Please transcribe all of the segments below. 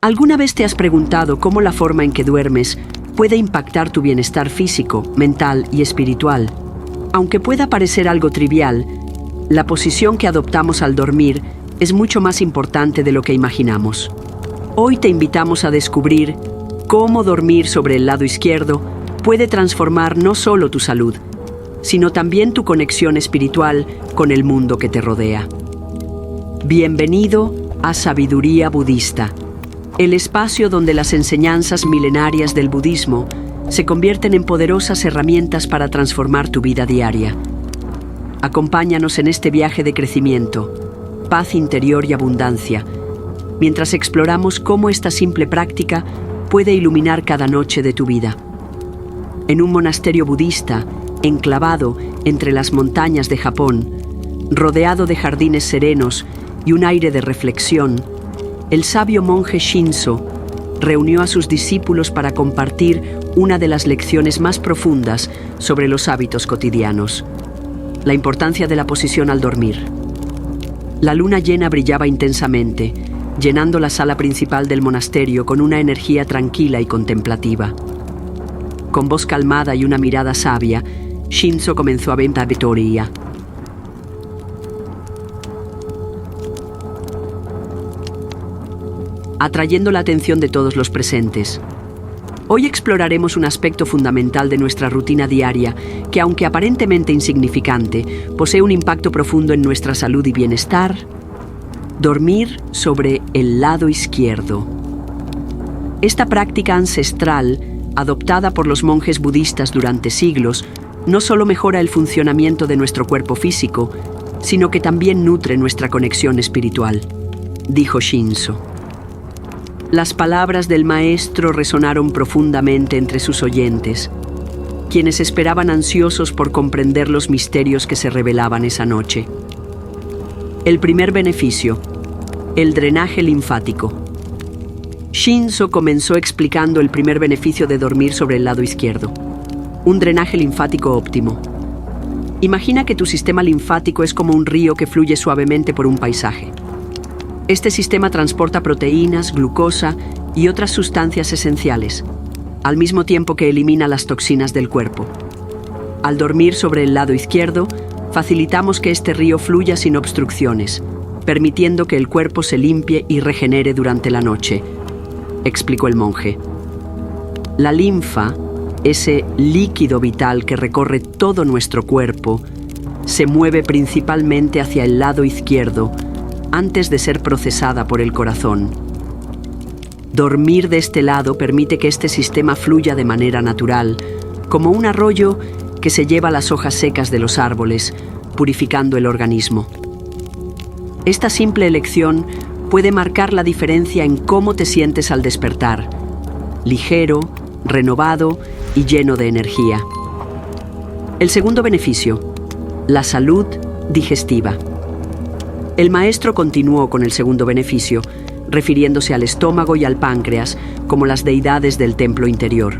¿Alguna vez te has preguntado cómo la forma en que duermes puede impactar tu bienestar físico, mental y espiritual? Aunque pueda parecer algo trivial, la posición que adoptamos al dormir es mucho más importante de lo que imaginamos. Hoy te invitamos a descubrir cómo dormir sobre el lado izquierdo puede transformar no solo tu salud, sino también tu conexión espiritual con el mundo que te rodea. Bienvenido a Sabiduría Budista, el espacio donde las enseñanzas milenarias del budismo se convierten en poderosas herramientas para transformar tu vida diaria. Acompáñanos en este viaje de crecimiento, paz interior y abundancia, mientras exploramos cómo esta simple práctica puede iluminar cada noche de tu vida. En un monasterio budista, enclavado entre las montañas de Japón, rodeado de jardines serenos y un aire de reflexión, el sabio monje Shinzo reunió a sus discípulos para compartir una de las lecciones más profundas sobre los hábitos cotidianos: la importancia de la posición al dormir. La luna llena brillaba intensamente, llenando la sala principal del monasterio con una energía tranquila y contemplativa. Con voz calmada y una mirada sabia, Shinzo comenzó a ventar victoria. Atrayendo la atención de todos los presentes. Hoy exploraremos un aspecto fundamental de nuestra rutina diaria que, aunque aparentemente insignificante, posee un impacto profundo en nuestra salud y bienestar: dormir sobre el lado izquierdo. Esta práctica ancestral, adoptada por los monjes budistas durante siglos, no solo mejora el funcionamiento de nuestro cuerpo físico, sino que también nutre nuestra conexión espiritual, dijo Shinzo. Las palabras del maestro resonaron profundamente entre sus oyentes, quienes esperaban ansiosos por comprender los misterios que se revelaban esa noche. El primer beneficio: el drenaje linfático. Shinzo comenzó explicando el primer beneficio de dormir sobre el lado izquierdo: un drenaje linfático óptimo. Imagina que tu sistema linfático es como un río que fluye suavemente por un paisaje. Este sistema transporta proteínas, glucosa y otras sustancias esenciales, al mismo tiempo que elimina las toxinas del cuerpo. Al dormir sobre el lado izquierdo, facilitamos que este río fluya sin obstrucciones, permitiendo que el cuerpo se limpie y regenere durante la noche, explicó el monje. La linfa, ese líquido vital que recorre todo nuestro cuerpo, se mueve principalmente hacia el lado izquierdo antes de ser procesada por el corazón. Dormir de este lado permite que este sistema fluya de manera natural, como un arroyo que se lleva las hojas secas de los árboles, purificando el organismo. Esta simple elección puede marcar la diferencia en cómo te sientes al despertar: ligero, renovado y lleno de energía. El segundo beneficio: la salud digestiva. El maestro continuó con el segundo beneficio, refiriéndose al estómago y al páncreas como las deidades del templo interior.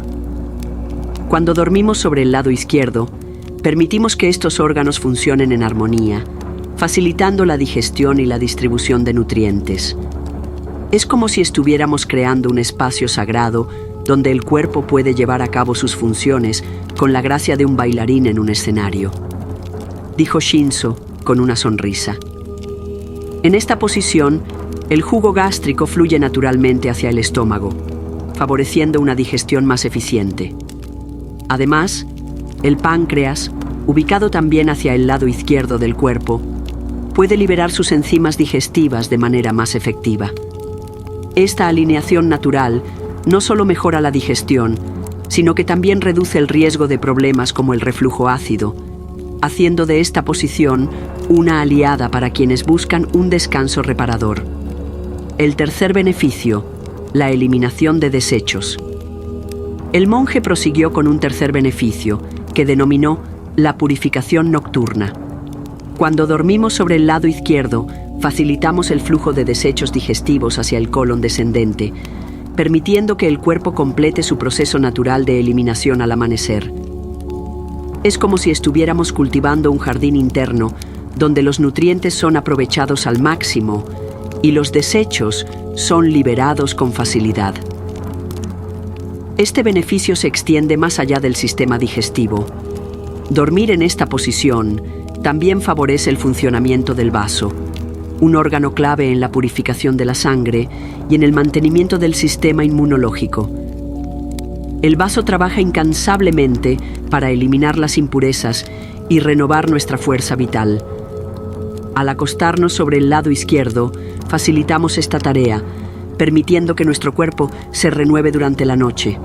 Cuando dormimos sobre el lado izquierdo, permitimos que estos órganos funcionen en armonía, facilitando la digestión y la distribución de nutrientes. Es como si estuviéramos creando un espacio sagrado donde el cuerpo puede llevar a cabo sus funciones con la gracia de un bailarín en un escenario, dijo Shinzo con una sonrisa. En esta posición, el jugo gástrico fluye naturalmente hacia el estómago, favoreciendo una digestión más eficiente. Además, el páncreas, ubicado también hacia el lado izquierdo del cuerpo, puede liberar sus enzimas digestivas de manera más efectiva. Esta alineación natural no solo mejora la digestión, sino que también reduce el riesgo de problemas como el reflujo ácido, haciendo de esta posición una aliada para quienes buscan un descanso reparador. El tercer beneficio: la eliminación de desechos. El monje prosiguió con un tercer beneficio, que denominó la purificación nocturna. Cuando dormimos sobre el lado izquierdo, facilitamos el flujo de desechos digestivos hacia el colon descendente, permitiendo que el cuerpo complete su proceso natural de eliminación al amanecer. Es como si estuviéramos cultivando un jardín interno donde los nutrientes son aprovechados al máximo y los desechos son liberados con facilidad. Este beneficio se extiende más allá del sistema digestivo. Dormir en esta posición también favorece el funcionamiento del vaso, un órgano clave en la purificación de la sangre y en el mantenimiento del sistema inmunológico. El vaso trabaja incansablemente para eliminar las impurezas y renovar nuestra fuerza vital. Al acostarnos sobre el lado izquierdo, facilitamos esta tarea, permitiendo que nuestro cuerpo se renueve durante la noche,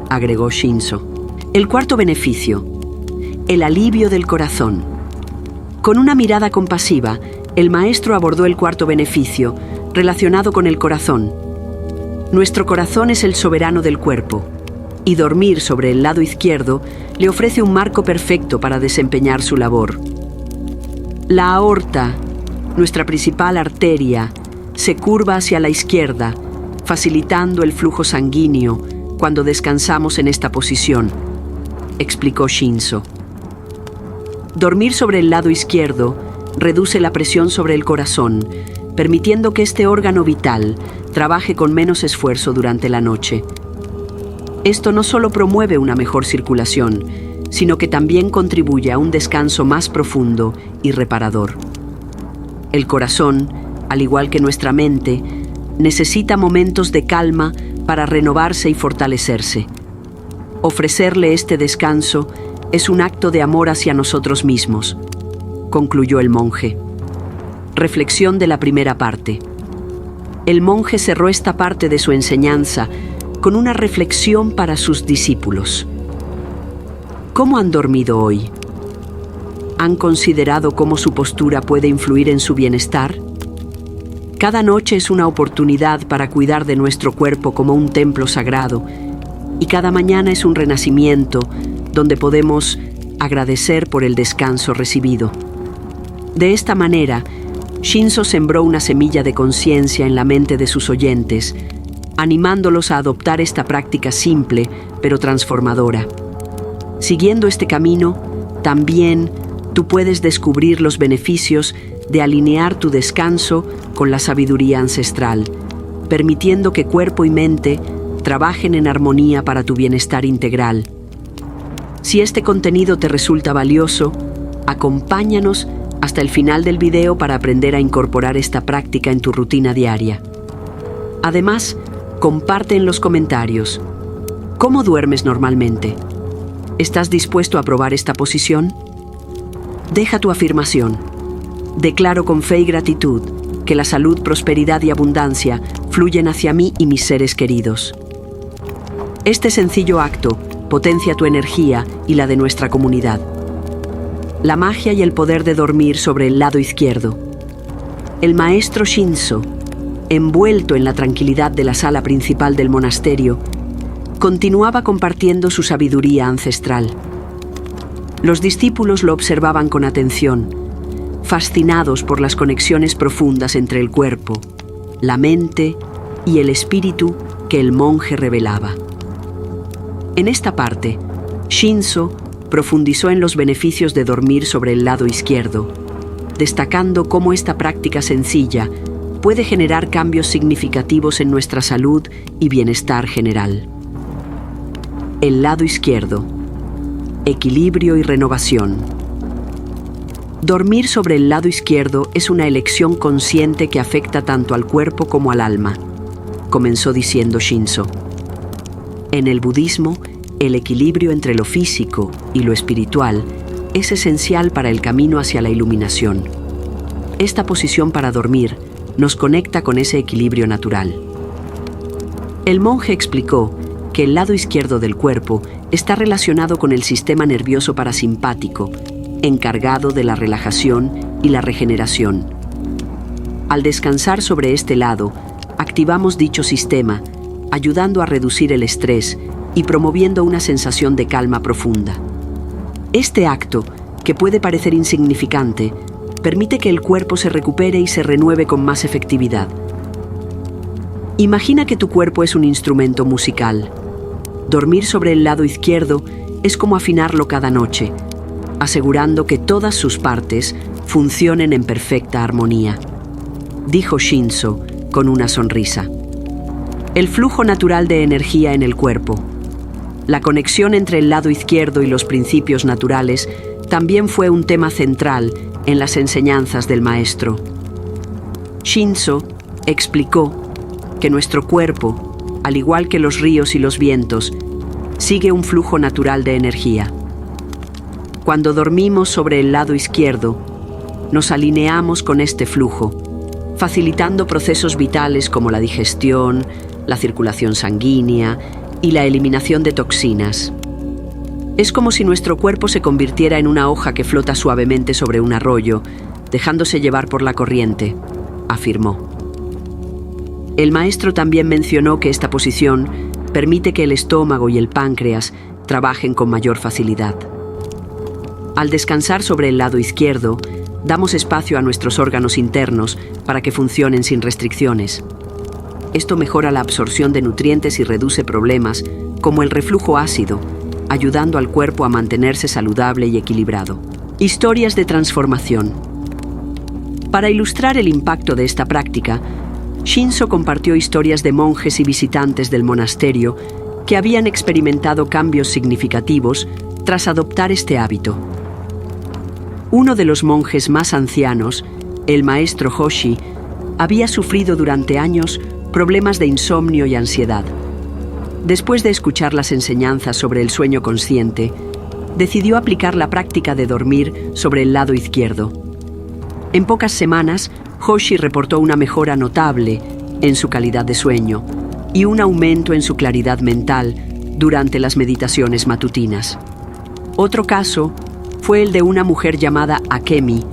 agregó Shinzo. El cuarto beneficio: el alivio del corazón. Con una mirada compasiva, el maestro abordó el cuarto beneficio, relacionado con el corazón. Nuestro corazón es el soberano del cuerpo, y dormir sobre el lado izquierdo le ofrece un marco perfecto para desempeñar su labor. La aorta, nuestra principal arteria, se curva hacia la izquierda, facilitando el flujo sanguíneo cuando descansamos en esta posición, explicó Shinzo. Dormir sobre el lado izquierdo reduce la presión sobre el corazón, permitiendo que este órgano vital trabaje con menos esfuerzo durante la noche. Esto no solo promueve una mejor circulación, sino que también contribuye a un descanso más profundo y reparador. El corazón, al igual que nuestra mente, necesita momentos de calma para renovarse y fortalecerse. Ofrecerle este descanso es un acto de amor hacia nosotros mismos, concluyó el monje. Reflexión de la primera parte. El monje cerró esta parte de su enseñanza con una reflexión para sus discípulos. ¿Cómo han dormido hoy? ¿Han considerado cómo su postura puede influir en su bienestar? Cada noche es una oportunidad para cuidar de nuestro cuerpo como un templo sagrado, y cada mañana es un renacimiento donde podemos agradecer por el descanso recibido. De esta manera, Shinzo sembró una semilla de conciencia en la mente de sus oyentes, animándolos a adoptar esta práctica simple pero transformadora. Siguiendo este camino, también tú puedes descubrir los beneficios de alinear tu descanso con la sabiduría ancestral, permitiendo que cuerpo y mente trabajen en armonía para tu bienestar integral. Si este contenido te resulta valioso, acompáñanos hasta el final del video para aprender a incorporar esta práctica en tu rutina diaria. Además, comparte en los comentarios: ¿cómo duermes normalmente? ¿Estás dispuesto a probar esta posición? Deja tu afirmación. Declaro con fe y gratitud que la salud, prosperidad y abundancia fluyen hacia mí y mis seres queridos. Este sencillo acto potencia tu energía y la de nuestra comunidad. La magia y el poder de dormir sobre el lado izquierdo. El maestro Shinzo, envuelto en la tranquilidad de la sala principal del monasterio, continuaba compartiendo su sabiduría ancestral. Los discípulos lo observaban con atención, fascinados por las conexiones profundas entre el cuerpo, la mente y el espíritu que el monje revelaba. En esta parte, Shinzo profundizó en los beneficios de dormir sobre el lado izquierdo, destacando cómo esta práctica sencilla puede generar cambios significativos en nuestra salud y bienestar general. El lado izquierdo. Equilibrio y renovación. Dormir sobre el lado izquierdo es una elección consciente que afecta tanto al cuerpo como al alma, comenzó diciendo Shinzo. En el budismo, el equilibrio entre lo físico y lo espiritual es esencial para el camino hacia la iluminación. Esta posición para dormir nos conecta con ese equilibrio natural. El monje explicó que el lado izquierdo del cuerpo está relacionado con el sistema nervioso parasimpático, encargado de la relajación y la regeneración. Al descansar sobre este lado, activamos dicho sistema, ayudando a reducir el estrés y promoviendo una sensación de calma profunda. Este acto, que puede parecer insignificante, permite que el cuerpo se recupere y se renueve con más efectividad. Imagina que tu cuerpo es un instrumento musical. Dormir sobre el lado izquierdo es como afinarlo cada noche, asegurando que todas sus partes funcionen en perfecta armonía. Dijo Shinzo, con una sonrisa. El flujo natural de energía en el cuerpo. La conexión entre el lado izquierdo y los principios naturales también fue un tema central en las enseñanzas del maestro. Shinzo explicó que nuestro cuerpo, al igual que los ríos y los vientos, sigue un flujo natural de energía. Cuando dormimos sobre el lado izquierdo, nos alineamos con este flujo, facilitando procesos vitales como la digestión, la circulación sanguínea y la eliminación de toxinas. Es como si nuestro cuerpo se convirtiera en una hoja que flota suavemente sobre un arroyo, dejándose llevar por la corriente, afirmó. El maestro también mencionó que esta posición permite que el estómago y el páncreas trabajen con mayor facilidad. Al descansar sobre el lado izquierdo, damos espacio a nuestros órganos internos para que funcionen sin restricciones. Esto mejora la absorción de nutrientes y reduce problemas como el reflujo ácido, ayudando al cuerpo a mantenerse saludable y equilibrado. Historias de transformación. Para ilustrar el impacto de esta práctica, Shinzo compartió historias de monjes y visitantes del monasterio que habían experimentado cambios significativos tras adoptar este hábito. Uno de los monjes más ancianos, el maestro Hoshi, había sufrido durante años problemas de insomnio y ansiedad. Después de escuchar las enseñanzas sobre el sueño consciente, decidió aplicar la práctica de dormir sobre el lado izquierdo. En pocas semanas, Hoshi reportó una mejora notable en su calidad de sueño y un aumento en su claridad mental durante las meditaciones matutinas. Otro caso fue el de una mujer llamada Akemi,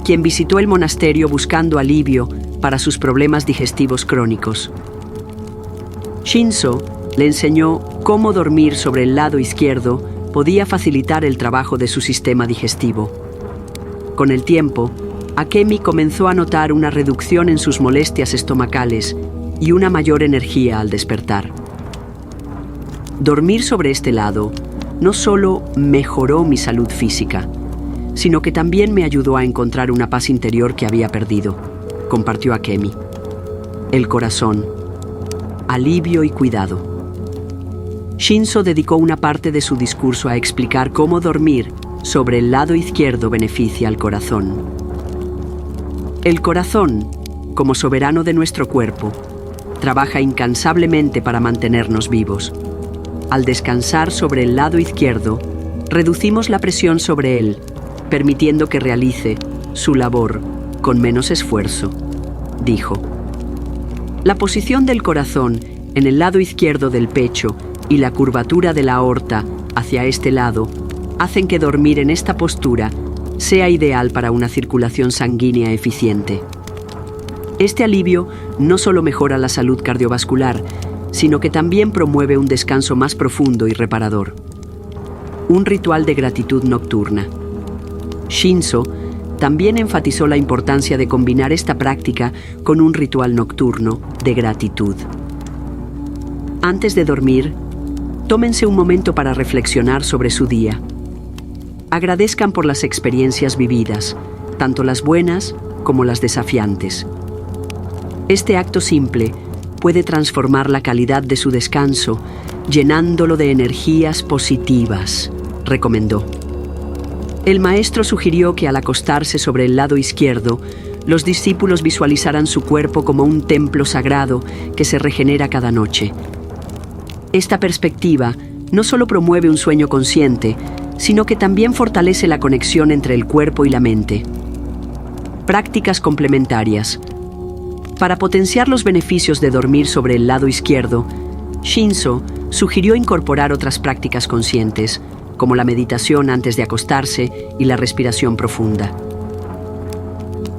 quien visitó el monasterio buscando alivio para sus problemas digestivos crónicos. Shinzo le enseñó cómo dormir sobre el lado izquierdo podía facilitar el trabajo de su sistema digestivo. Con el tiempo, Akemi comenzó a notar una reducción en sus molestias estomacales y una mayor energía al despertar. Dormir sobre este lado no solo mejoró mi salud física, sino que también me ayudó a encontrar una paz interior que había perdido, compartió Akemi. El corazón, alivio y cuidado. Shinzo dedicó una parte de su discurso a explicar cómo dormir sobre el lado izquierdo beneficia al corazón. El corazón, como soberano de nuestro cuerpo, trabaja incansablemente para mantenernos vivos. Al descansar sobre el lado izquierdo, reducimos la presión sobre él, permitiendo que realice su labor con menos esfuerzo, dijo. La posición del corazón en el lado izquierdo del pecho y la curvatura de la aorta hacia este lado hacen que dormir en esta postura sea ideal para una circulación sanguínea eficiente. Este alivio no solo mejora la salud cardiovascular, sino que también promueve un descanso más profundo y reparador. Un ritual de gratitud nocturna. Shinzo también enfatizó la importancia de combinar esta práctica con un ritual nocturno de gratitud. Antes de dormir, tómense un momento para reflexionar sobre su día. Agradezcan por las experiencias vividas, tanto las buenas como las desafiantes. Este acto simple puede transformar la calidad de su descanso, llenándolo de energías positivas, recomendó. El maestro sugirió que al acostarse sobre el lado izquierdo, los discípulos visualizaran su cuerpo como un templo sagrado que se regenera cada noche. Esta perspectiva no solo promueve un sueño consciente, sino que también fortalece la conexión entre el cuerpo y la mente. Prácticas complementarias. Para potenciar los beneficios de dormir sobre el lado izquierdo, Shinzo sugirió incorporar otras prácticas conscientes, como la meditación antes de acostarse y la respiración profunda.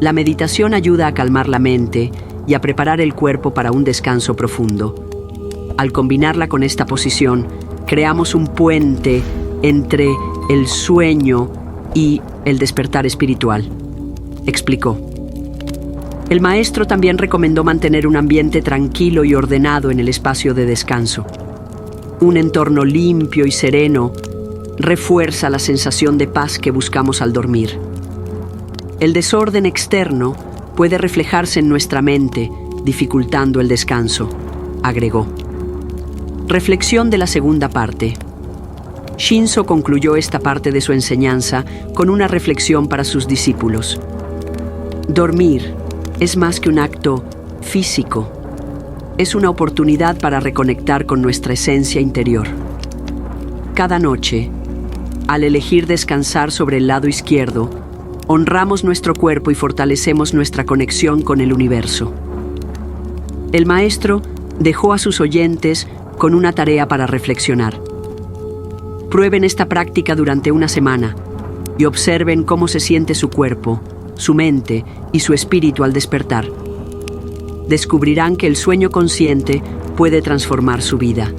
La meditación ayuda a calmar la mente y a preparar el cuerpo para un descanso profundo. Al combinarla con esta posición, creamos un puente entre el sueño y el despertar espiritual, explicó. El maestro también recomendó mantener un ambiente tranquilo y ordenado en el espacio de descanso. Un entorno limpio y sereno refuerza la sensación de paz que buscamos al dormir. El desorden externo puede reflejarse en nuestra mente, dificultando el descanso, agregó. Reflexión de la segunda parte. Shinzo concluyó esta parte de su enseñanza con una reflexión para sus discípulos. Dormir es más que un acto físico. Es una oportunidad para reconectar con nuestra esencia interior. Cada noche, al elegir descansar sobre el lado izquierdo, honramos nuestro cuerpo y fortalecemos nuestra conexión con el universo. El maestro dejó a sus oyentes con una tarea para reflexionar. Prueben esta práctica durante una semana y observen cómo se siente su cuerpo, su mente y su espíritu al despertar. Descubrirán que el sueño consciente puede transformar su vida.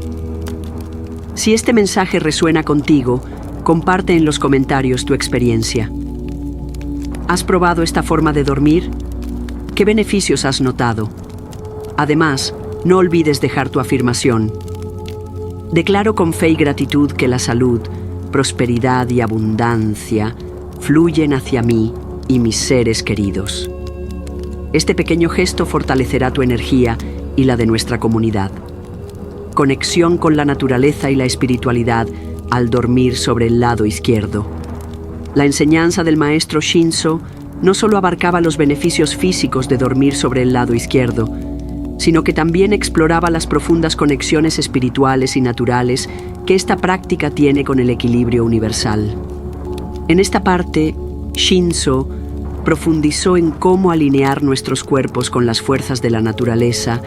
Si este mensaje resuena contigo, comparte en los comentarios tu experiencia. ¿Has probado esta forma de dormir? ¿Qué beneficios has notado? Además, no olvides dejar tu afirmación. Declaro con fe y gratitud que la salud, prosperidad y abundancia fluyen hacia mí y mis seres queridos. Este pequeño gesto fortalecerá tu energía y la de nuestra comunidad. Conexión con la naturaleza y la espiritualidad al dormir sobre el lado izquierdo. La enseñanza del maestro Shinzo no solo abarcaba los beneficios físicos de dormir sobre el lado izquierdo, sino que también exploraba las profundas conexiones espirituales y naturales que esta práctica tiene con el equilibrio universal. En esta parte, Shinzo profundizó en cómo alinear nuestros cuerpos con las fuerzas de la naturaleza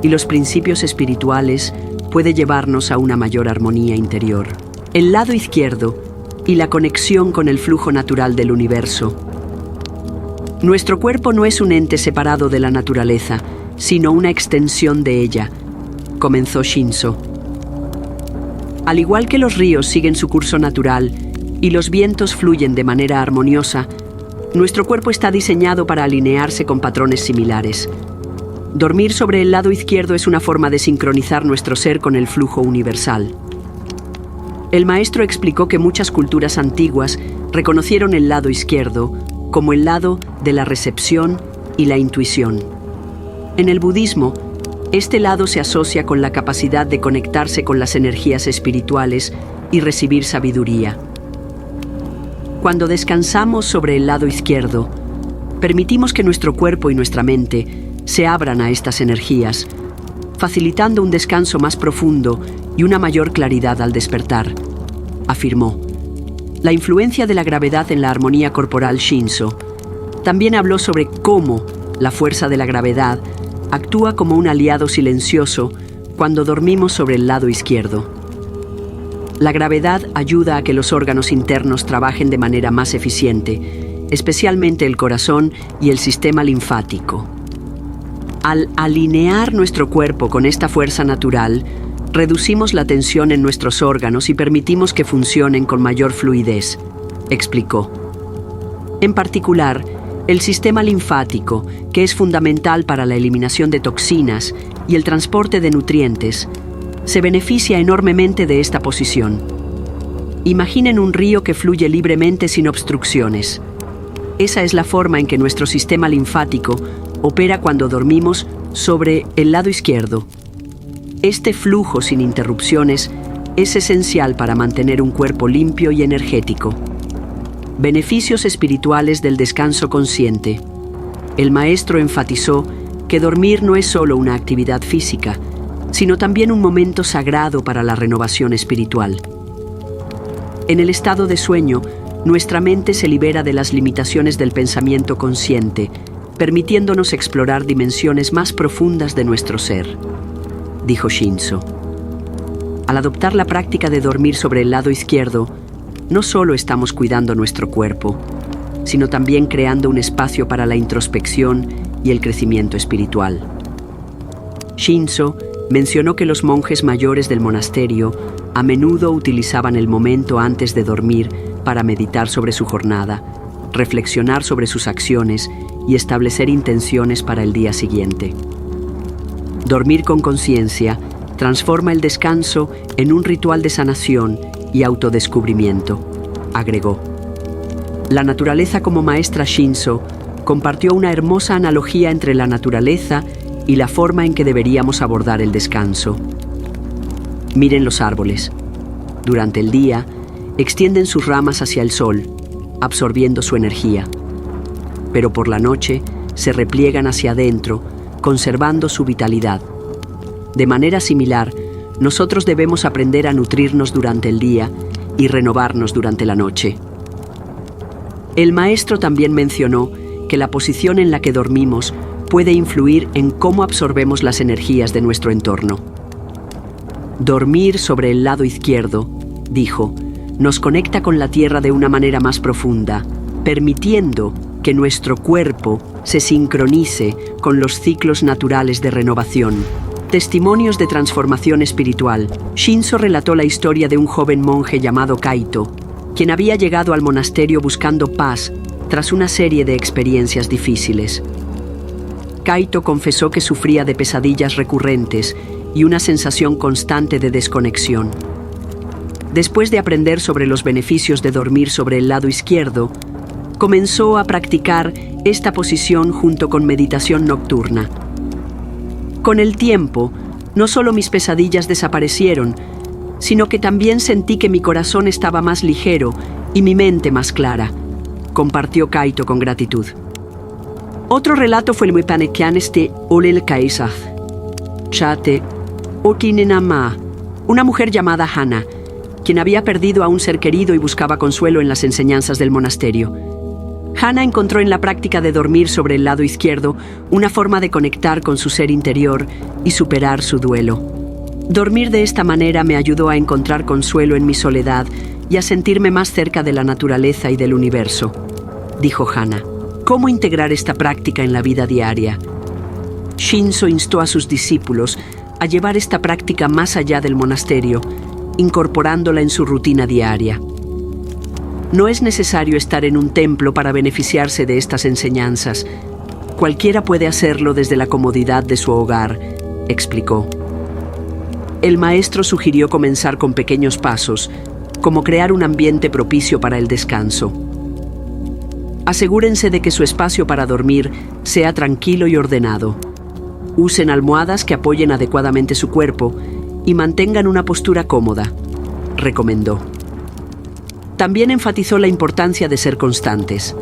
y los principios espirituales puede llevarnos a una mayor armonía interior. El lado izquierdo y la conexión con el flujo natural del universo. Nuestro cuerpo no es un ente separado de la naturaleza, sino una extensión de ella, comenzó Shinzo. Al igual que los ríos siguen su curso natural y los vientos fluyen de manera armoniosa, nuestro cuerpo está diseñado para alinearse con patrones similares. Dormir sobre el lado izquierdo es una forma de sincronizar nuestro ser con el flujo universal. El maestro explicó que muchas culturas antiguas reconocieron el lado izquierdo como el lado de la recepción y la intuición. En el budismo, este lado se asocia con la capacidad de conectarse con las energías espirituales y recibir sabiduría. Cuando descansamos sobre el lado izquierdo, permitimos que nuestro cuerpo y nuestra mente se abran a estas energías, facilitando un descanso más profundo y una mayor claridad al despertar, afirmó. La influencia de la gravedad en la armonía corporal Shinzo también habló sobre cómo la fuerza de la gravedad actúa como un aliado silencioso cuando dormimos sobre el lado izquierdo. La gravedad ayuda a que los órganos internos trabajen de manera más eficiente, especialmente el corazón y el sistema linfático. Al alinear nuestro cuerpo con esta fuerza natural, reducimos la tensión en nuestros órganos y permitimos que funcionen con mayor fluidez, explicó. En particular, el sistema linfático, que es fundamental para la eliminación de toxinas y el transporte de nutrientes, se beneficia enormemente de esta posición. Imaginen un río que fluye libremente sin obstrucciones. Esa es la forma en que nuestro sistema linfático opera cuando dormimos sobre el lado izquierdo. Este flujo sin interrupciones es esencial para mantener un cuerpo limpio y energético. Beneficios espirituales del descanso consciente. El maestro enfatizó que dormir no es solo una actividad física, sino también un momento sagrado para la renovación espiritual. En el estado de sueño, nuestra mente se libera de las limitaciones del pensamiento consciente, permitiéndonos explorar dimensiones más profundas de nuestro ser, dijo Shinzo. Al adoptar la práctica de dormir sobre el lado izquierdo, no solo estamos cuidando nuestro cuerpo, sino también creando un espacio para la introspección y el crecimiento espiritual. Shinzo mencionó que los monjes mayores del monasterio a menudo utilizaban el momento antes de dormir para meditar sobre su jornada, reflexionar sobre sus acciones y establecer intenciones para el día siguiente. Dormir con conciencia transforma el descanso en un ritual de sanación y autodescubrimiento, agregó. La naturaleza como maestra Shinzo compartió una hermosa analogía entre la naturaleza y la forma en que deberíamos abordar el descanso. Miren los árboles. Durante el día, extienden sus ramas hacia el sol, absorbiendo su energía. Pero por la noche, se repliegan hacia adentro, conservando su vitalidad. De manera similar, nosotros debemos aprender a nutrirnos durante el día y renovarnos durante la noche. El maestro también mencionó que la posición en la que dormimos puede influir en cómo absorbemos las energías de nuestro entorno. Dormir sobre el lado izquierdo, dijo, nos conecta con la tierra de una manera más profunda, permitiendo que nuestro cuerpo se sincronice con los ciclos naturales de renovación. Testimonios de transformación espiritual. Shinzo relató la historia de un joven monje llamado Kaito, quien había llegado al monasterio buscando paz tras una serie de experiencias difíciles. Kaito confesó que sufría de pesadillas recurrentes y una sensación constante de desconexión. Después de aprender sobre los beneficios de dormir sobre el lado izquierdo, comenzó a practicar esta posición junto con meditación nocturna. Con el tiempo, no solo mis pesadillas desaparecieron, sino que también sentí que mi corazón estaba más ligero y mi mente más clara, compartió Kaito con gratitud. Otro relato fue el Muipanikianeste Olel Kaisaz, Chate Otinenama, una mujer llamada Hana, quien había perdido a un ser querido y buscaba consuelo en las enseñanzas del monasterio. Hana encontró en la práctica de dormir sobre el lado izquierdo una forma de conectar con su ser interior y superar su duelo. Dormir de esta manera me ayudó a encontrar consuelo en mi soledad y a sentirme más cerca de la naturaleza y del universo, dijo Hana. ¿Cómo integrar esta práctica en la vida diaria? Shinzo instó a sus discípulos a llevar esta práctica más allá del monasterio, incorporándola en su rutina diaria. No es necesario estar en un templo para beneficiarse de estas enseñanzas. Cualquiera puede hacerlo desde la comodidad de su hogar, explicó. El maestro sugirió comenzar con pequeños pasos, como crear un ambiente propicio para el descanso. Asegúrense de que su espacio para dormir sea tranquilo y ordenado. Usen almohadas que apoyen adecuadamente su cuerpo y mantengan una postura cómoda, recomendó. También enfatizó la importancia de ser constantes.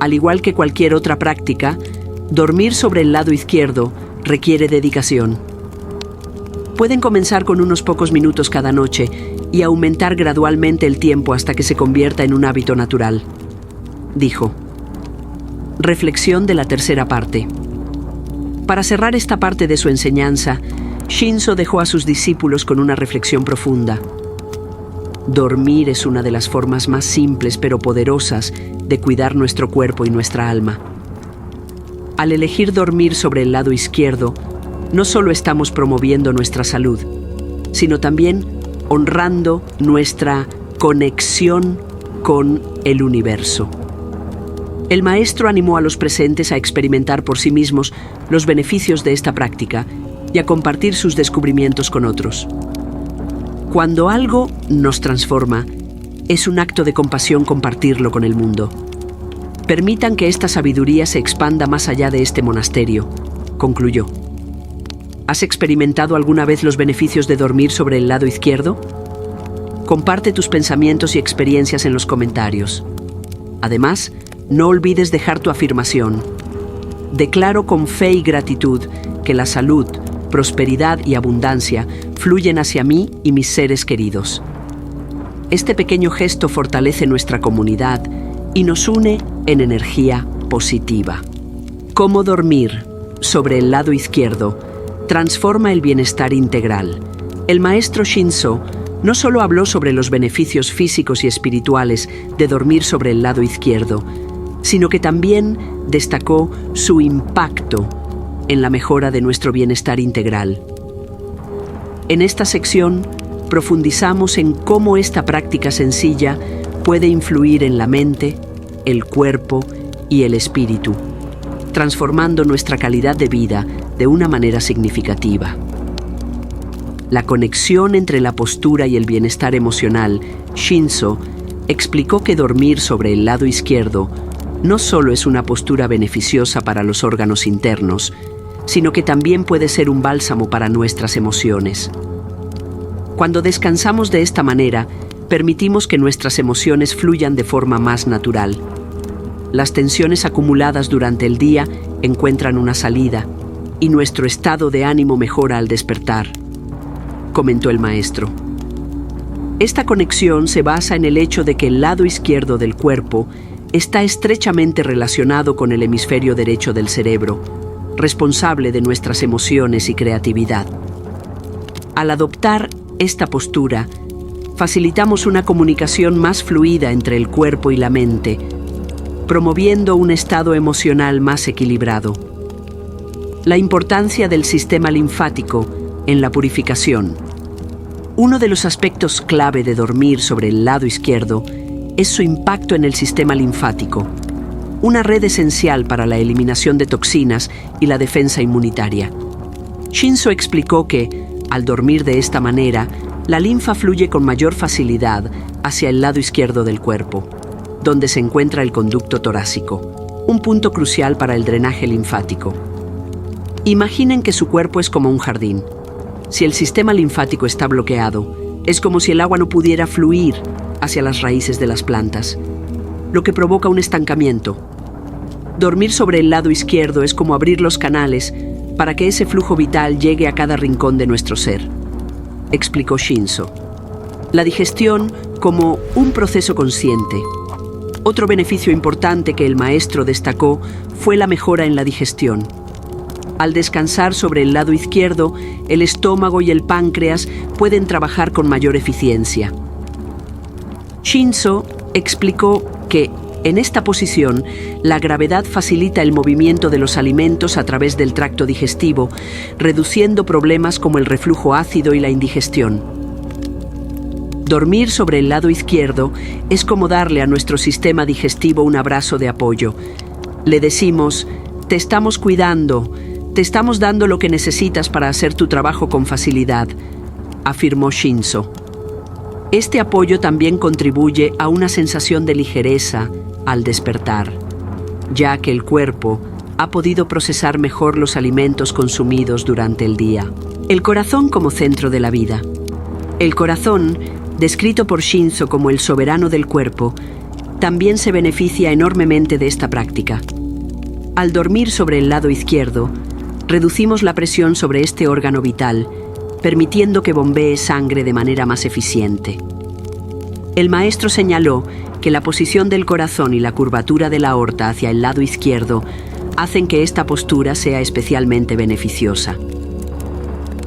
Al igual que cualquier otra práctica, dormir sobre el lado izquierdo requiere dedicación. Pueden comenzar con unos pocos minutos cada noche y aumentar gradualmente el tiempo hasta que se convierta en un hábito natural, dijo. Reflexión de la tercera parte. Para cerrar esta parte de su enseñanza, Shinzo dejó a sus discípulos con una reflexión profunda. Dormir es una de las formas más simples pero poderosas de cuidar nuestro cuerpo y nuestra alma. Al elegir dormir sobre el lado izquierdo, no solo estamos promoviendo nuestra salud, sino también honrando nuestra conexión con el universo. El maestro animó a los presentes a experimentar por sí mismos los beneficios de esta práctica y a compartir sus descubrimientos con otros. Cuando algo nos transforma, es un acto de compasión compartirlo con el mundo. Permitan que esta sabiduría se expanda más allá de este monasterio, concluyó. ¿Has experimentado alguna vez los beneficios de dormir sobre el lado izquierdo? Comparte tus pensamientos y experiencias en los comentarios. Además, no olvides dejar tu afirmación. Declaro con fe y gratitud que la salud, prosperidad y abundancia fluyen hacia mí y mis seres queridos. Este pequeño gesto fortalece nuestra comunidad y nos une en energía positiva. Cómo dormir sobre el lado izquierdo transforma el bienestar integral. El maestro Shinzo no solo habló sobre los beneficios físicos y espirituales de dormir sobre el lado izquierdo, sino que también destacó su impacto en la mejora de nuestro bienestar integral. En esta sección, profundizamos en cómo esta práctica sencilla puede influir en la mente, el cuerpo y el espíritu, transformando nuestra calidad de vida de una manera significativa. La conexión entre la postura y el bienestar emocional, Shinzo explicó que dormir sobre el lado izquierdo no solo es una postura beneficiosa para los órganos internos, sino que también puede ser un bálsamo para nuestras emociones. Cuando descansamos de esta manera, permitimos que nuestras emociones fluyan de forma más natural. Las tensiones acumuladas durante el día encuentran una salida y nuestro estado de ánimo mejora al despertar, comentó el maestro. Esta conexión se basa en el hecho de que el lado izquierdo del cuerpo está estrechamente relacionado con el hemisferio derecho del cerebro, responsable de nuestras emociones y creatividad. Al adoptar esta postura, facilitamos una comunicación más fluida entre el cuerpo y la mente, promoviendo un estado emocional más equilibrado. La importancia del sistema linfático en la purificación. Uno de los aspectos clave de dormir sobre el lado izquierdo es su impacto en el sistema linfático, una red esencial para la eliminación de toxinas y la defensa inmunitaria. Shinzo explicó que, al dormir de esta manera, la linfa fluye con mayor facilidad hacia el lado izquierdo del cuerpo, donde se encuentra el conducto torácico, un punto crucial para el drenaje linfático. Imaginen que su cuerpo es como un jardín. Si el sistema linfático está bloqueado, es como si el agua no pudiera fluir hacia las raíces de las plantas, lo que provoca un estancamiento. Dormir sobre el lado izquierdo es como abrir los canales para que ese flujo vital llegue a cada rincón de nuestro ser, explicó Shinzo. La digestión como un proceso consciente. Otro beneficio importante que el maestro destacó fue la mejora en la digestión. Al descansar sobre el lado izquierdo, el estómago y el páncreas pueden trabajar con mayor eficiencia. Shinzo explicó que, en esta posición, la gravedad facilita el movimiento de los alimentos a través del tracto digestivo, reduciendo problemas como el reflujo ácido y la indigestión. Dormir sobre el lado izquierdo es como darle a nuestro sistema digestivo un abrazo de apoyo. Le decimos, te estamos cuidando, te estamos dando lo que necesitas para hacer tu trabajo con facilidad, afirmó Shinzo. Este apoyo también contribuye a una sensación de ligereza al despertar, ya que el cuerpo ha podido procesar mejor los alimentos consumidos durante el día. El corazón como centro de la vida. El corazón, descrito por Shinzo como el soberano del cuerpo, también se beneficia enormemente de esta práctica. Al dormir sobre el lado izquierdo, reducimos la presión sobre este órgano vital, permitiendo que bombee sangre de manera más eficiente. El maestro señaló que la posición del corazón y la curvatura de la aorta hacia el lado izquierdo hacen que esta postura sea especialmente beneficiosa.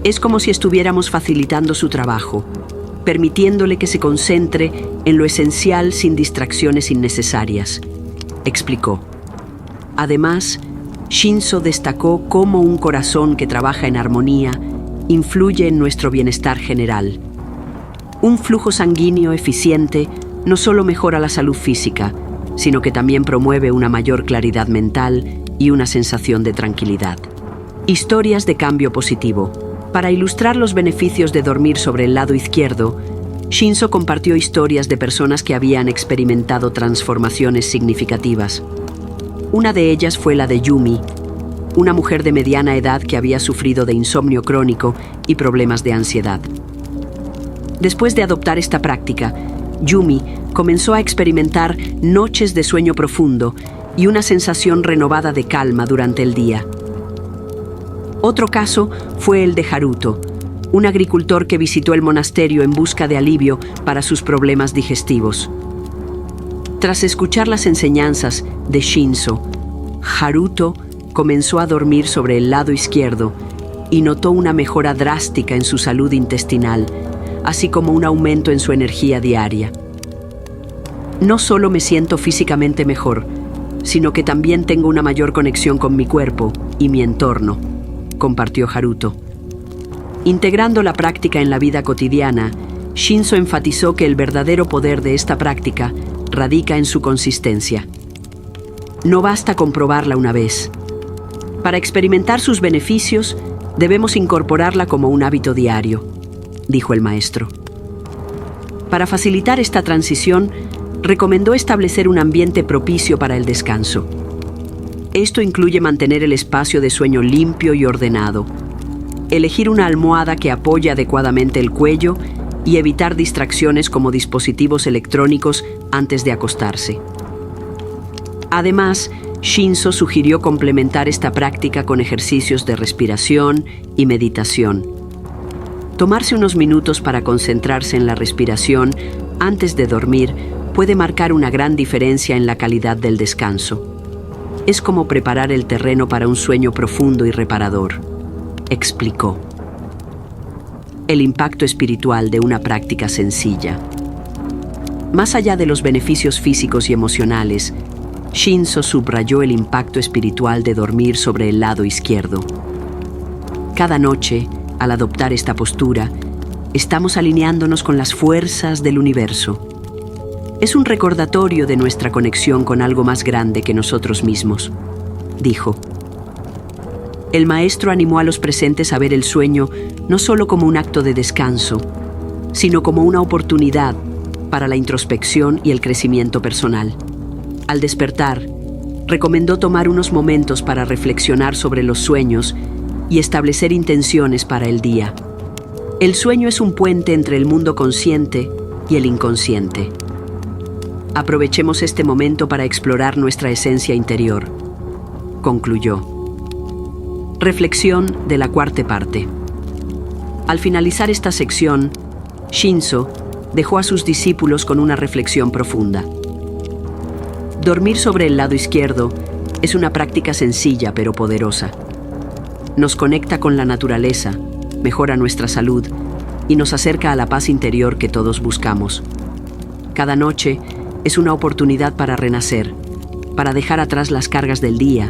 Es como si estuviéramos facilitando su trabajo, permitiéndole que se concentre en lo esencial sin distracciones innecesarias, explicó. Además, Shinzo destacó cómo un corazón que trabaja en armonía influye en nuestro bienestar general. Un flujo sanguíneo eficiente no solo mejora la salud física, sino que también promueve una mayor claridad mental y una sensación de tranquilidad. Historias de cambio positivo. Para ilustrar los beneficios de dormir sobre el lado izquierdo, Shinzo compartió historias de personas que habían experimentado transformaciones significativas. Una de ellas fue la de Yumi, una mujer de mediana edad que había sufrido de insomnio crónico y problemas de ansiedad. Después de adoptar esta práctica, Yumi comenzó a experimentar noches de sueño profundo y una sensación renovada de calma durante el día. Otro caso fue el de Haruto, un agricultor que visitó el monasterio en busca de alivio para sus problemas digestivos. Tras escuchar las enseñanzas de Shinzo, Haruto comenzó a dormir sobre el lado izquierdo y notó una mejora drástica en su salud intestinal, así como un aumento en su energía diaria. No solo me siento físicamente mejor, sino que también tengo una mayor conexión con mi cuerpo y mi entorno, compartió Haruto. Integrando la práctica en la vida cotidiana, Shinzo enfatizó que el verdadero poder de esta práctica radica en su consistencia. No basta comprobarla una vez. Para experimentar sus beneficios, debemos incorporarla como un hábito diario, dijo el maestro. Para facilitar esta transición, recomendó establecer un ambiente propicio para el descanso. Esto incluye mantener el espacio de sueño limpio y ordenado, elegir una almohada que apoye adecuadamente el cuello y evitar distracciones como dispositivos electrónicos antes de acostarse. Además, Shinzo sugirió complementar esta práctica con ejercicios de respiración y meditación. Tomarse unos minutos para concentrarse en la respiración antes de dormir puede marcar una gran diferencia en la calidad del descanso. Es como preparar el terreno para un sueño profundo y reparador, explicó. El impacto espiritual de una práctica sencilla. Más allá de los beneficios físicos y emocionales, Shinzo subrayó el impacto espiritual de dormir sobre el lado izquierdo. Cada noche, al adoptar esta postura, estamos alineándonos con las fuerzas del universo. Es un recordatorio de nuestra conexión con algo más grande que nosotros mismos, dijo. El maestro animó a los presentes a ver el sueño no solo como un acto de descanso, sino como una oportunidad para la introspección y el crecimiento personal. Al despertar, recomendó tomar unos momentos para reflexionar sobre los sueños y establecer intenciones para el día. El sueño es un puente entre el mundo consciente y el inconsciente. Aprovechemos este momento para explorar nuestra esencia interior, concluyó. Reflexión de la cuarta parte. Al finalizar esta sección, Shinzo dejó a sus discípulos con una reflexión profunda. Dormir sobre el lado izquierdo es una práctica sencilla pero poderosa. Nos conecta con la naturaleza, mejora nuestra salud y nos acerca a la paz interior que todos buscamos. Cada noche es una oportunidad para renacer, para dejar atrás las cargas del día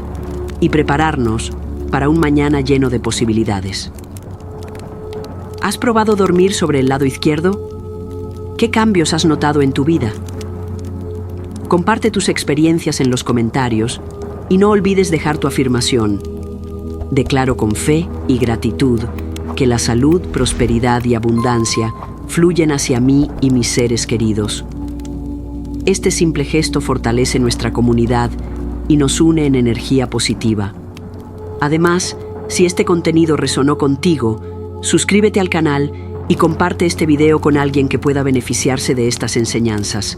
y prepararnos para un mañana lleno de posibilidades. ¿Has probado dormir sobre el lado izquierdo? ¿Qué cambios has notado en tu vida? Comparte tus experiencias en los comentarios y no olvides dejar tu afirmación. Declaro con fe y gratitud que la salud, prosperidad y abundancia fluyen hacia mí y mis seres queridos. Este simple gesto fortalece nuestra comunidad y nos une en energía positiva. Además, si este contenido resonó contigo, suscríbete al canal y comparte este video con alguien que pueda beneficiarse de estas enseñanzas.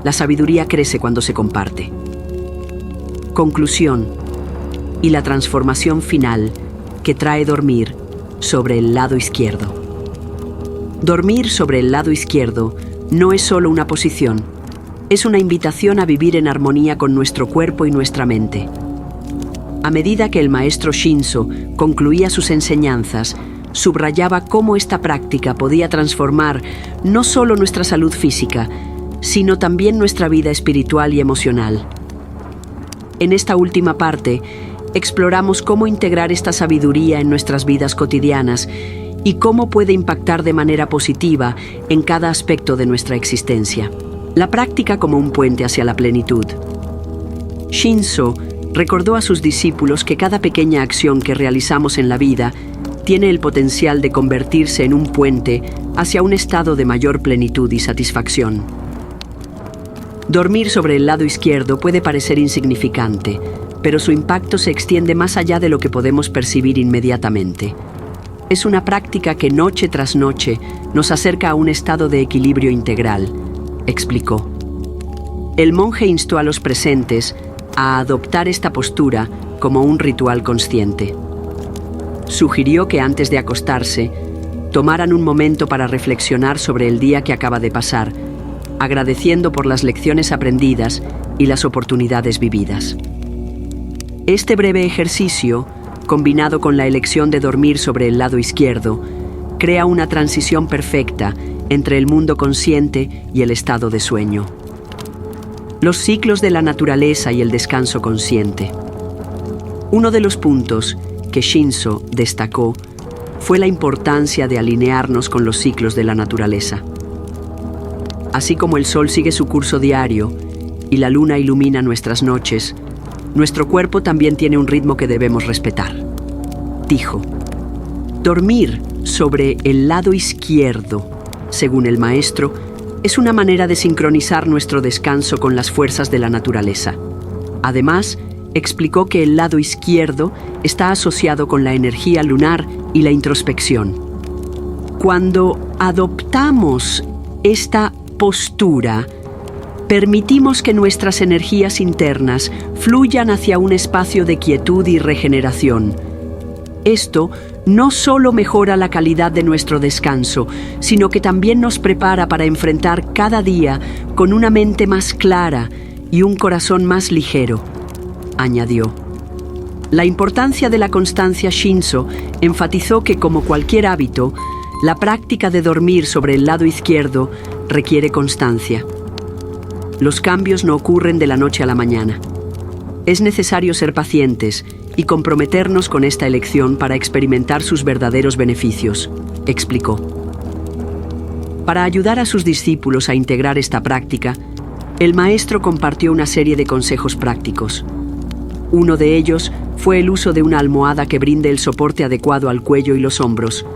La sabiduría crece cuando se comparte. Conclusión y la transformación final que trae dormir sobre el lado izquierdo. Dormir sobre el lado izquierdo no es solo una posición, es una invitación a vivir en armonía con nuestro cuerpo y nuestra mente. A medida que el maestro Shinzo concluía sus enseñanzas, subrayaba cómo esta práctica podía transformar no solo nuestra salud física, sino también nuestra vida espiritual y emocional. En esta última parte, exploramos cómo integrar esta sabiduría en nuestras vidas cotidianas y cómo puede impactar de manera positiva en cada aspecto de nuestra existencia. La práctica como un puente hacia la plenitud. Shinzo recordó a sus discípulos que cada pequeña acción que realizamos en la vida tiene el potencial de convertirse en un puente hacia un estado de mayor plenitud y satisfacción. Dormir sobre el lado izquierdo puede parecer insignificante, pero su impacto se extiende más allá de lo que podemos percibir inmediatamente. Es una práctica que noche tras noche nos acerca a un estado de equilibrio integral, explicó. El monje instó a los presentes a adoptar esta postura como un ritual consciente. Sugirió que antes de acostarse, tomaran un momento para reflexionar sobre el día que acaba de pasar, agradeciendo por las lecciones aprendidas y las oportunidades vividas. Este breve ejercicio, combinado con la elección de dormir sobre el lado izquierdo, crea una transición perfecta entre el mundo consciente y el estado de sueño. Los ciclos de la naturaleza y el descanso consciente. Uno de los puntos que Shinzo destacó fue la importancia de alinearnos con los ciclos de la naturaleza. Así como el sol sigue su curso diario y la luna ilumina nuestras noches, nuestro cuerpo también tiene un ritmo que debemos respetar, dijo. Dormir sobre el lado izquierdo, según el maestro, es una manera de sincronizar nuestro descanso con las fuerzas de la naturaleza. Además, explicó que el lado izquierdo está asociado con la energía lunar y la introspección. Cuando adoptamos esta postura, permitimos que nuestras energías internas fluyan hacia un espacio de quietud y regeneración. Esto no solo mejora la calidad de nuestro descanso, sino que también nos prepara para enfrentar cada día con una mente más clara y un corazón más ligero, añadió. La importancia de la constancia Shinzo enfatizó que, como cualquier hábito, la práctica de dormir sobre el lado izquierdo requiere constancia. Los cambios no ocurren de la noche a la mañana. Es necesario ser pacientes y comprometernos con esta elección para experimentar sus verdaderos beneficios, explicó. Para ayudar a sus discípulos a integrar esta práctica, el maestro compartió una serie de consejos prácticos. Uno de ellos fue el uso de una almohada que brinde el soporte adecuado al cuello y los hombros,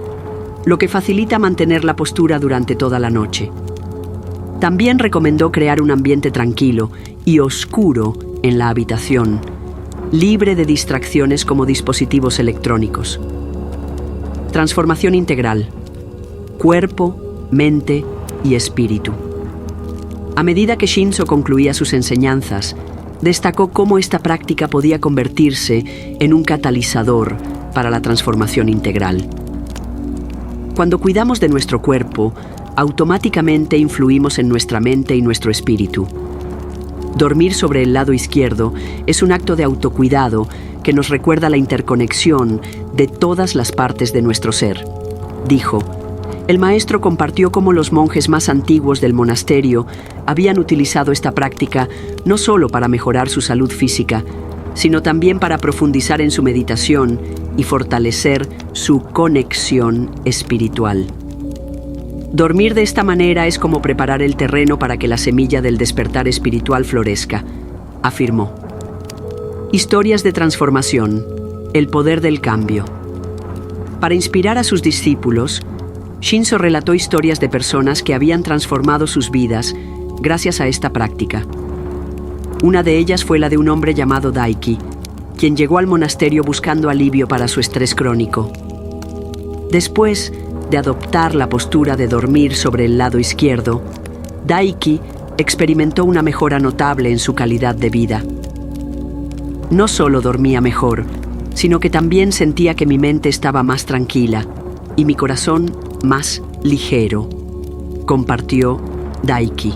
lo que facilita mantener la postura durante toda la noche. También recomendó crear un ambiente tranquilo y oscuro en la habitación, libre de distracciones como dispositivos electrónicos. Transformación integral: cuerpo, mente y espíritu. A medida que Shinzo concluía sus enseñanzas, destacó cómo esta práctica podía convertirse en un catalizador para la transformación integral. Cuando cuidamos de nuestro cuerpo, automáticamente influimos en nuestra mente y nuestro espíritu. Dormir sobre el lado izquierdo es un acto de autocuidado que nos recuerda la interconexión de todas las partes de nuestro ser, dijo. El maestro compartió cómo los monjes más antiguos del monasterio habían utilizado esta práctica no solo para mejorar su salud física, sino también para profundizar en su meditación y fortalecer su conexión espiritual. Dormir de esta manera es como preparar el terreno para que la semilla del despertar espiritual florezca, afirmó. Historias de transformación, el poder del cambio. Para inspirar a sus discípulos, Shinzo relató historias de personas que habían transformado sus vidas gracias a esta práctica. Una de ellas fue la de un hombre llamado Daiki, quien llegó al monasterio buscando alivio para su estrés crónico. Después de adoptar la postura de dormir sobre el lado izquierdo, Daiki experimentó una mejora notable en su calidad de vida. No solo dormía mejor, sino que también sentía que mi mente estaba más tranquila y mi corazón más ligero, compartió Daiki.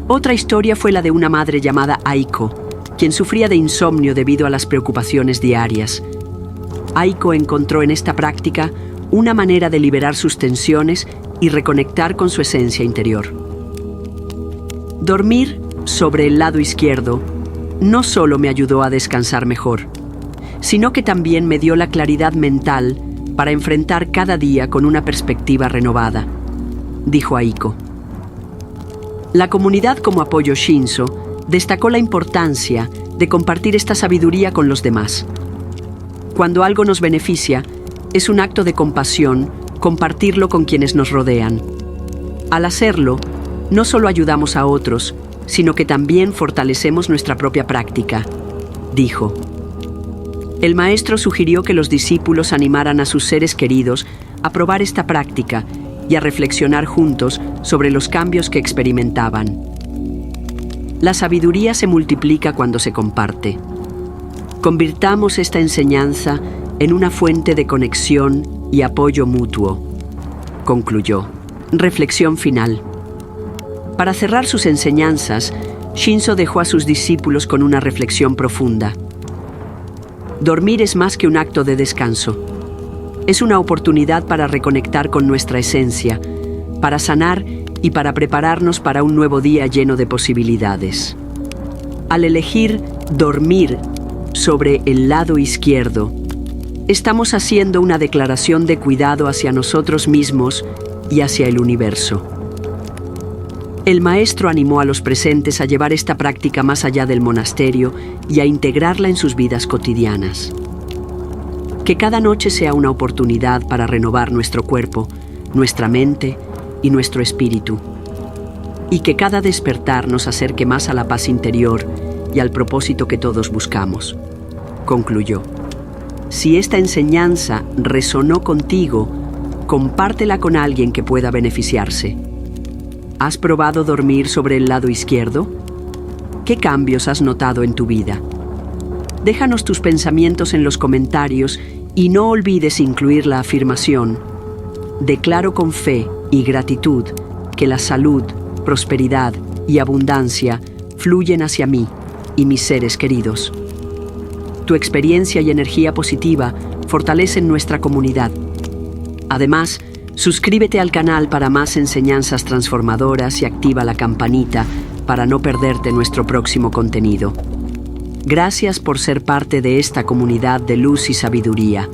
Otra historia fue la de una madre llamada Aiko, quien sufría de insomnio debido a las preocupaciones diarias. Aiko encontró en esta práctica una manera de liberar sus tensiones y reconectar con su esencia interior. Dormir sobre el lado izquierdo no solo me ayudó a descansar mejor, sino que también me dio la claridad mental para enfrentar cada día con una perspectiva renovada, dijo Aiko. La comunidad como apoyo Shinzo destacó la importancia de compartir esta sabiduría con los demás. Cuando algo nos beneficia, es un acto de compasión compartirlo con quienes nos rodean. Al hacerlo, no solo ayudamos a otros, sino que también fortalecemos nuestra propia práctica, dijo. El maestro sugirió que los discípulos animaran a sus seres queridos a probar esta práctica y a reflexionar juntos sobre los cambios que experimentaban. La sabiduría se multiplica cuando se comparte. Convirtamos esta enseñanza en una fuente de conexión y apoyo mutuo, concluyó. Reflexión final. Para cerrar sus enseñanzas, Shinzo dejó a sus discípulos con una reflexión profunda. Dormir es más que un acto de descanso. Es una oportunidad para reconectar con nuestra esencia, para sanar y para prepararnos para un nuevo día lleno de posibilidades. Al elegir dormir sobre el lado izquierdo, estamos haciendo una declaración de cuidado hacia nosotros mismos y hacia el universo. El maestro animó a los presentes a llevar esta práctica más allá del monasterio y a integrarla en sus vidas cotidianas. Que cada noche sea una oportunidad para renovar nuestro cuerpo, nuestra mente y nuestro espíritu. Y que cada despertar nos acerque más a la paz interior y al propósito que todos buscamos. Concluyó. Si esta enseñanza resonó contigo, compártela con alguien que pueda beneficiarse. ¿Has probado dormir sobre el lado izquierdo? ¿Qué cambios has notado en tu vida? Déjanos tus pensamientos en los comentarios y no olvides incluir la afirmación: declaro con fe y gratitud que la salud, prosperidad y abundancia fluyen hacia mí y mis seres queridos. Tu experiencia y energía positiva fortalecen nuestra comunidad. Además, suscríbete al canal para más enseñanzas transformadoras y activa la campanita para no perderte nuestro próximo contenido. Gracias por ser parte de esta comunidad de luz y sabiduría.